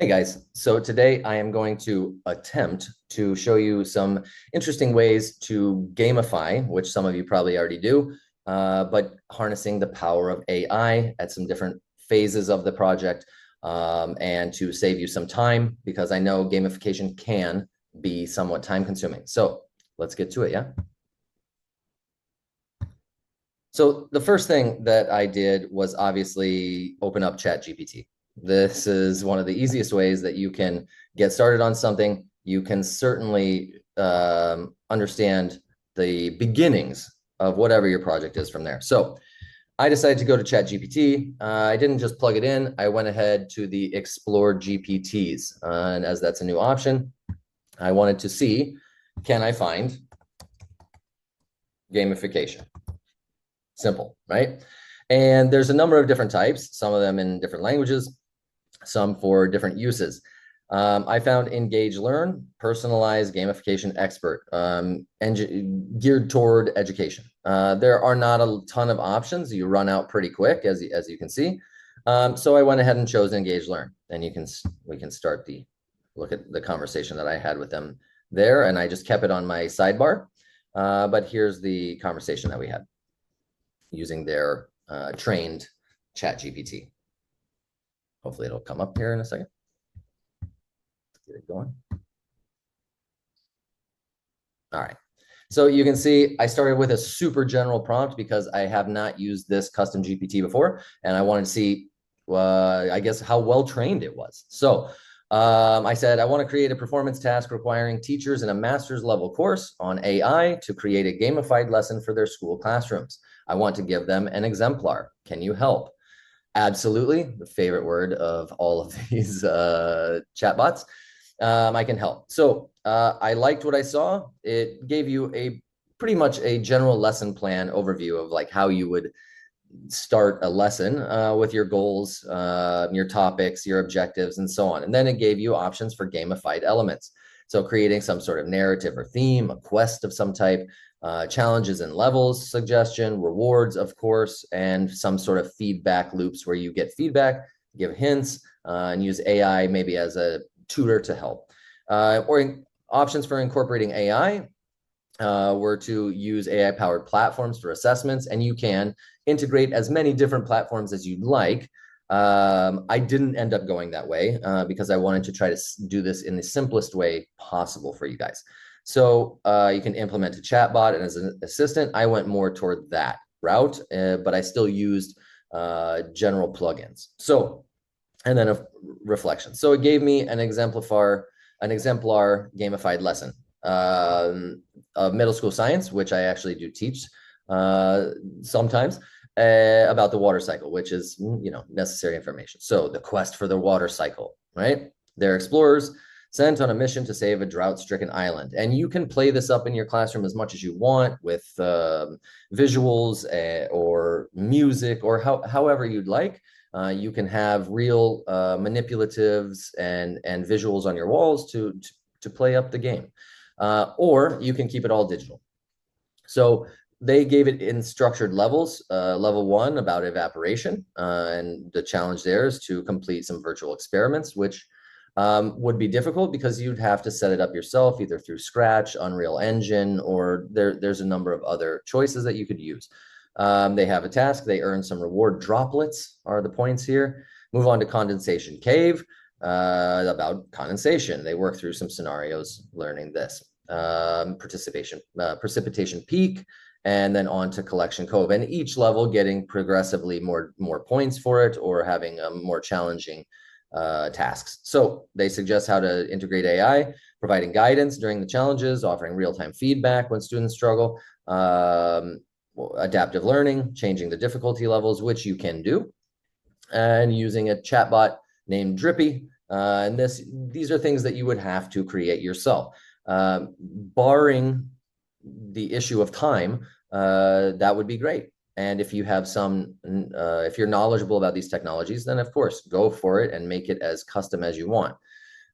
Hey guys, so today I am going to attempt to show you some interesting ways to gamify, which some of you probably already do, but harnessing the power of AI at some different phases of the project, and to save you some time because I know gamification can be somewhat time consuming. So let's get to it, yeah? So the first thing that I did was obviously open up ChatGPT. This is one of the easiest ways that you can get started on something. You can certainly understand the beginnings of whatever your project is from there. So I decided to go to ChatGPT. I didn't just plug it in. I went ahead to the Explore GPTs. And as that's a new option, I wanted to see, can I find gamification? Simple, right? And there's a number of different types, some of them in different languages, some for different uses. I found Engage Learn, personalized gamification expert, geared toward education. There are not a ton of options. You run out pretty quick, as you can see. So I went ahead and chose Engage Learn, and we can start the look at the conversation that I had with them there, and I just kept it on my sidebar. But here's the conversation that we had using their trained chat GPT. Hopefully it'll come up here in a second. Let's get it going. All right. So you can see I started with a super general prompt because I have not used this custom GPT before, and I wanted to see, I guess, how well trained it was. So I said, I want to create a performance task requiring teachers in a master's level course on AI to create a gamified lesson for their school classrooms. I want to give them an exemplar. Can you help? Absolutely, the favorite word of all of these chatbots. I can help. So I liked what I saw. It gave you a pretty much a general lesson plan overview of like how you would start a lesson with your goals, your topics, your objectives, and so on. And then it gave you options for gamified elements. So creating some sort of narrative or theme, a quest of some type, challenges and levels suggestion, rewards, of course, and some sort of feedback loops where you get feedback, give hints, and use AI maybe as a tutor to help. Or options for incorporating AI were to use AI-powered platforms for assessments, and you can integrate as many different platforms as you'd like. I didn't end up going that way because I wanted to try to do this in the simplest way possible for you guys. So you can implement a chatbot, and as an assistant, I went more toward that route, but I still used general plugins. So, and then a reflection. So it gave me an exemplar gamified lesson of middle school science, which I actually do teach sometimes, about the water cycle, which is, necessary information. So the quest for the water cycle, right? They're explorers sent on a mission to save a drought-stricken island. And you can play this up in your classroom as much as you want with visuals or music or however you'd like. You can have real manipulatives and visuals on your walls to play up the game. Or you can keep it all digital. So they gave it in structured levels. Level 1 about evaporation, and the challenge there is to complete some virtual experiments, which would be difficult because you'd have to set it up yourself, either through Scratch, Unreal Engine, or there's a number of other choices that you could use. They have a task, they earn some reward. Droplets are the points here. Move on to Condensation Cave, about condensation. They work through some scenarios learning this. Precipitation Peak, and then on to Collection Cove. And each level getting progressively more points for it, or having a more challenging tasks. So they suggest how to integrate AI, providing guidance during the challenges, offering real-time feedback when students struggle, adaptive learning, changing the difficulty levels, which you can do, and using a chatbot named Drippy. And these are things that you would have to create yourself. Barring the issue of time, that would be great. And if you have if you're knowledgeable about these technologies, then of course, go for it and make it as custom as you want.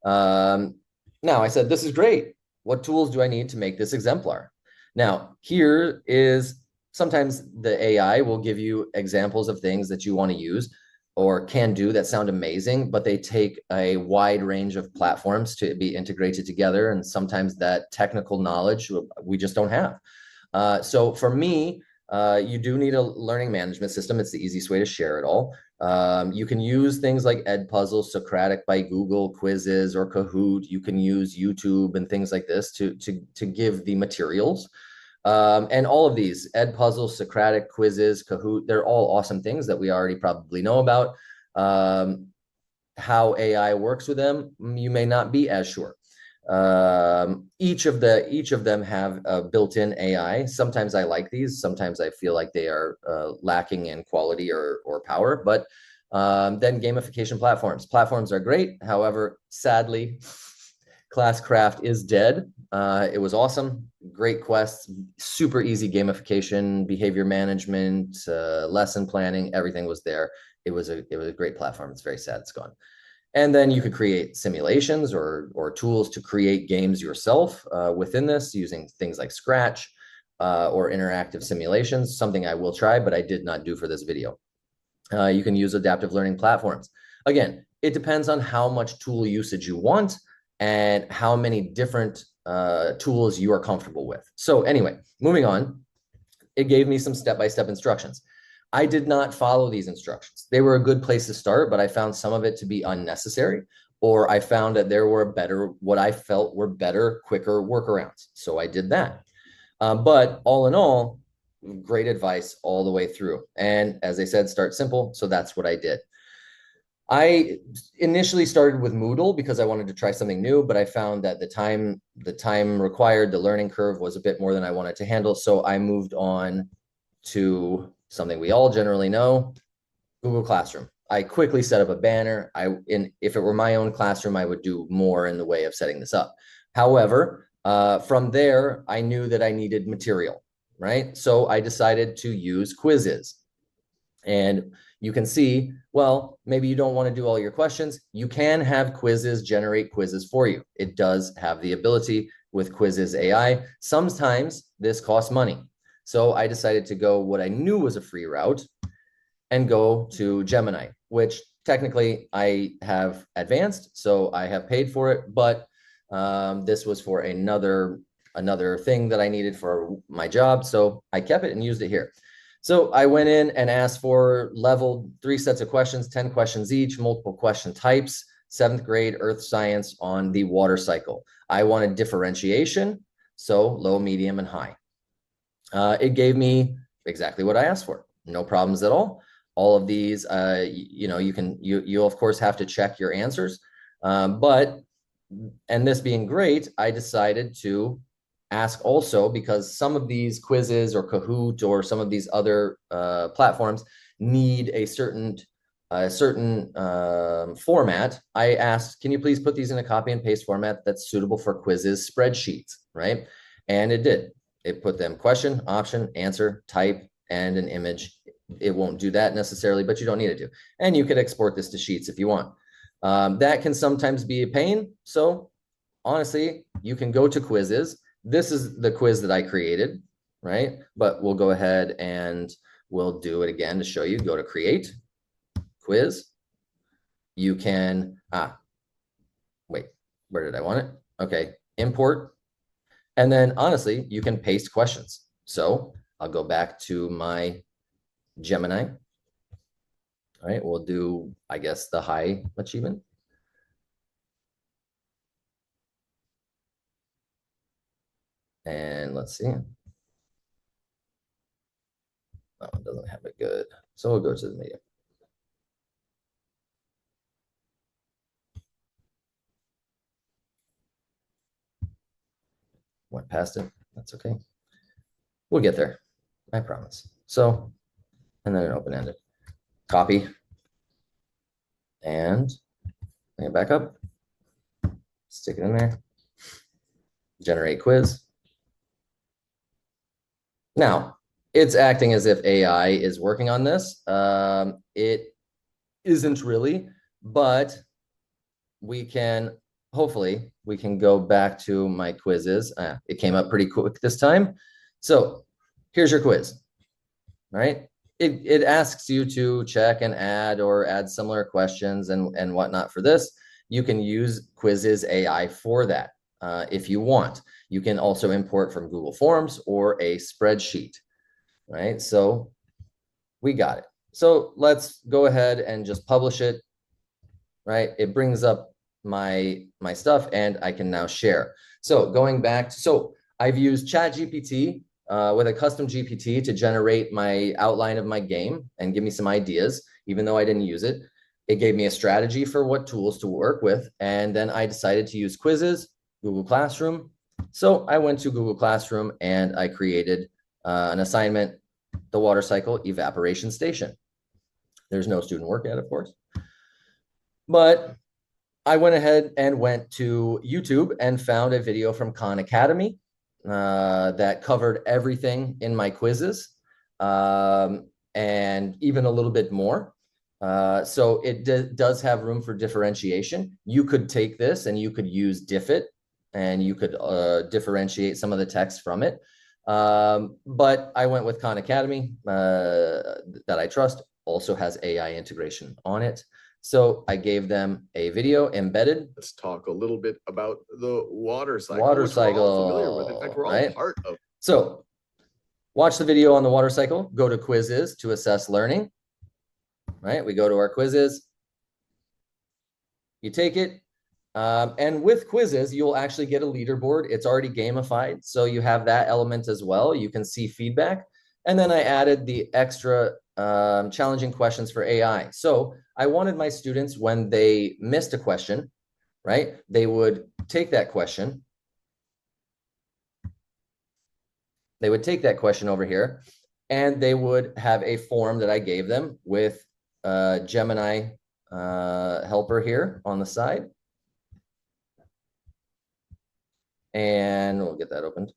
Now, I said, this is great. What tools do I need to make this exemplar? Now, here is sometimes the AI will give you examples of things that you want to use. or can do that sound amazing, but they take a wide range of platforms to be integrated together. And sometimes that technical knowledge we just don't have. So for me, you do need a learning management system. It's the easiest way to share it all. You can use things like Edpuzzle, Socratic by Google, Quizzes, or Kahoot. You can use YouTube and things like this to give the materials. And all of these, Edpuzzle, Socratic, Quizzes, Kahoot, they're all awesome things that we already probably know about. How AI works with them, you may not be as sure. Each of them have a built-in AI. Sometimes I like these. Sometimes I feel like they are lacking in quality or power. But then gamification platforms are great. However, sadly, Classcraft is dead. It was awesome, great quests, super easy gamification, behavior management, lesson planning. Everything was there. It was a great platform. It's very sad it's gone. And then you could create simulations or tools to create games yourself within this using things like Scratch or interactive simulations, something I will try, but I did not do for this video. You can use adaptive learning platforms. Again, it depends on how much tool usage you want and how many different tools you are comfortable with. So anyway, moving on, it gave me some step-by-step instructions. I did not follow these instructions. They were a good place to start, but I found some of it to be unnecessary, or I found that there were what I felt were better, quicker workarounds. So I did that. But all in all, great advice all the way through. And as I said, start simple. So that's what I did. I initially started with Moodle because I wanted to try something new, but I found that the time required, the learning curve was a bit more than I wanted to handle. So I moved on to something we all generally know, Google Classroom. I quickly set up a banner. If it were my own classroom, I would do more in the way of setting this up. However, from there, I knew that I needed material, right? So I decided to use quizzes. And you can see, well, maybe you don't want to do all your questions. You can have quizzes generate quizzes for you. It does have the ability with Quizzes AI. Sometimes this costs money. So I decided to go what I knew was a free route and go to Gemini, which technically I have advanced, so I have paid for it, but this was for another thing that I needed for my job. So I kept it and used it here. So I went in and asked for leveled 3 sets of questions, 10 questions each, multiple question types, 7th grade earth science on the water cycle. I wanted differentiation, so low, medium, and high. It gave me exactly what I asked for. No problems at all. All of these, you of course have to check your answers. And this being great, I decided to ask also, because some of these quizzes or Kahoot or some of these other platforms need a certain format. I asked, can you please put these in a copy and paste format that's suitable for quizzes spreadsheets, right? And it did. It put them question, option, answer, type, and an image. It won't do that necessarily, but you don't need it to. And you could export this to Sheets if you want. That can sometimes be a pain. So honestly, you can go to quizzes. This is the quiz that I created, right? But we'll go ahead and we'll do it again to show you. Go to create, quiz. You can, wait, where did I want it? Okay, import. And then honestly, you can paste questions. So I'll go back to my Gemini. All right, we'll do, I guess, the high achievement. And let's see. Oh, it doesn't have it good. So we'll go to the medium. Went past it. That's okay. We'll get there. I promise. So, and then an open-ended. Copy. And bring it back up. Stick it in there. Generate quiz. Now, it's acting as if AI is working on this. It isn't really, but we can, hopefully, we can go back to my quizzes. It came up pretty quick this time. So here's your quiz, all right? it asks you to check and add or add similar questions and whatnot for this. You can use Quizzes AI for that if you want. You can also import from Google Forms or a spreadsheet, right? So we got it. So let's go ahead and just publish it, right? It brings up my stuff and I can now share. So going back, so I've used ChatGPT with a custom GPT to generate my outline of my game and give me some ideas, even though I didn't use it. It gave me a strategy for what tools to work with. And then I decided to use Quizzes, Google Classroom. So I went to Google Classroom and I created an assignment, the water cycle evaporation station. There's no student work yet, of course. But I went ahead and went to YouTube and found a video from Khan Academy that covered everything in my quizzes and even a little bit more. So it does have room for differentiation. You could take this and you could use Diffit and you could differentiate some of the text from it. But I went with Khan Academy that I trust, also has AI integration on it. So I gave them a video embedded. Let's talk a little bit about the water cycle, Water which cycle, we're all familiar with. In fact, we're all part of. So watch the video on the water cycle, go to Quizzes to assess learning, right? We go to our Quizzes. You take it. And with Quizzes, you'll actually get a leaderboard. It's already gamified. So you have that element as well. You can see feedback. And then I added the extra challenging questions for AI. So I wanted my students, when they missed a question, right, they would take that question. They would take that question over here, and they would have a form that I gave them with Gemini helper here on the side. And we'll get that opened.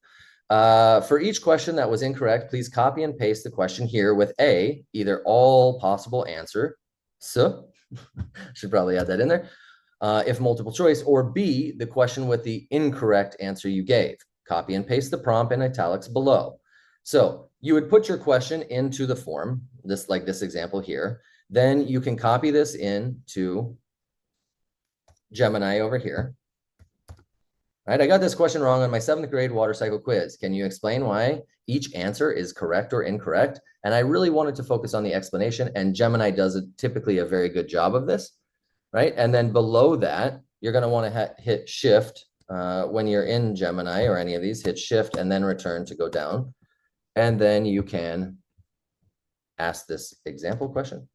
For each question that was incorrect, please copy and paste the question here with A, either all possible answer, so should probably add that in there, if multiple choice, or B, the question with the incorrect answer you gave. Copy and paste the prompt in italics below. So you would put your question into the form, this like this example here. Then you can copy this into Gemini over here. Right, I got this question wrong on my 7th grade water cycle quiz. Can you explain why each answer is correct or incorrect? And I really wanted to focus on the explanation, and Gemini does typically a very good job of this, right? And then below that, you're going to want to hit Shift when you're in Gemini or any of these, hit Shift and then return to go down. And then you can ask this example question.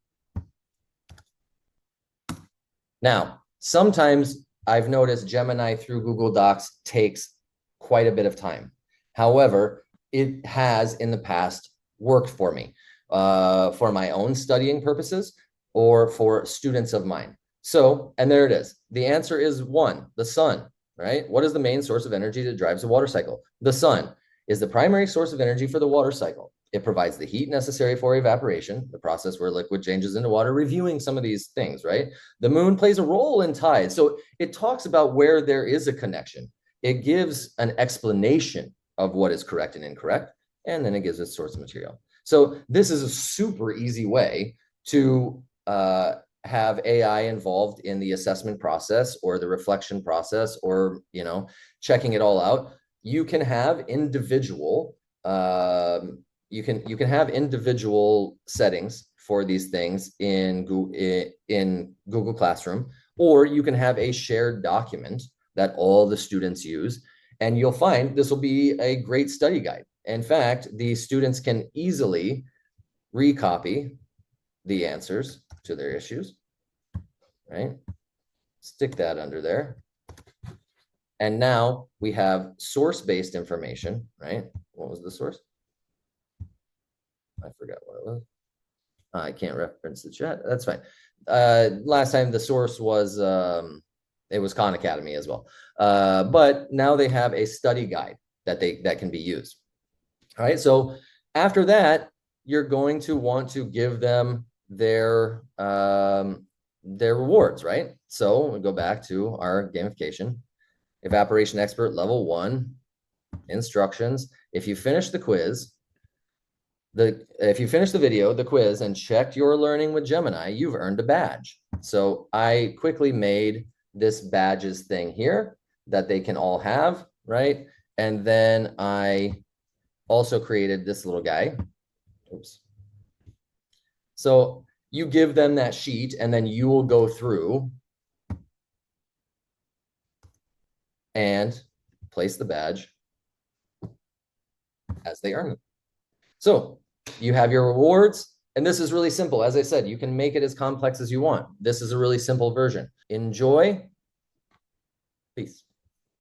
Now, sometimes I've noticed Gemini through Google Docs takes quite a bit of time. However, it has in the past worked for me for my own studying purposes or for students of mine. So, and there it is. The answer is 1, the sun, right? What is the main source of energy that drives the water cycle? The sun is the primary source of energy for the water cycle. It provides the heat necessary for evaporation, the process where liquid changes into water, reviewing some of these things, right? The moon plays a role in tides. So it talks about where there is a connection. It gives an explanation of what is correct and incorrect, and then it gives its source material. So this is a super easy way to have AI involved in the assessment process or the reflection process or, you know, checking it all out. You can have individual you can have individual settings for these things in Google Classroom, or you can have a shared document that all the students use, and you'll find this will be a great study guide. In fact, the students can easily recopy the answers to their issues, right? Stick that under there. And now we have source-based information, right? What was the source? I forgot what it was. I can't reference the chat. That's fine. Last time the source was, it was Khan Academy as well. But now they have a study guide that can be used. All right. So after that, you're going to want to give them their rewards, right? So we go back to our gamification. Evaporation expert level 1, instructions. If you finish the quiz, if you finish the video, the quiz, and checked your learning with Gemini, you've earned a badge. So I quickly made this badges thing here that they can all have, right? And then I also created this little guy. Oops. So you give them that sheet, and then you will go through and place the badge as they earn them. So you have your rewards, and this is really simple. As I said, you can make it as complex as you want. This is a really simple version. Enjoy. Peace.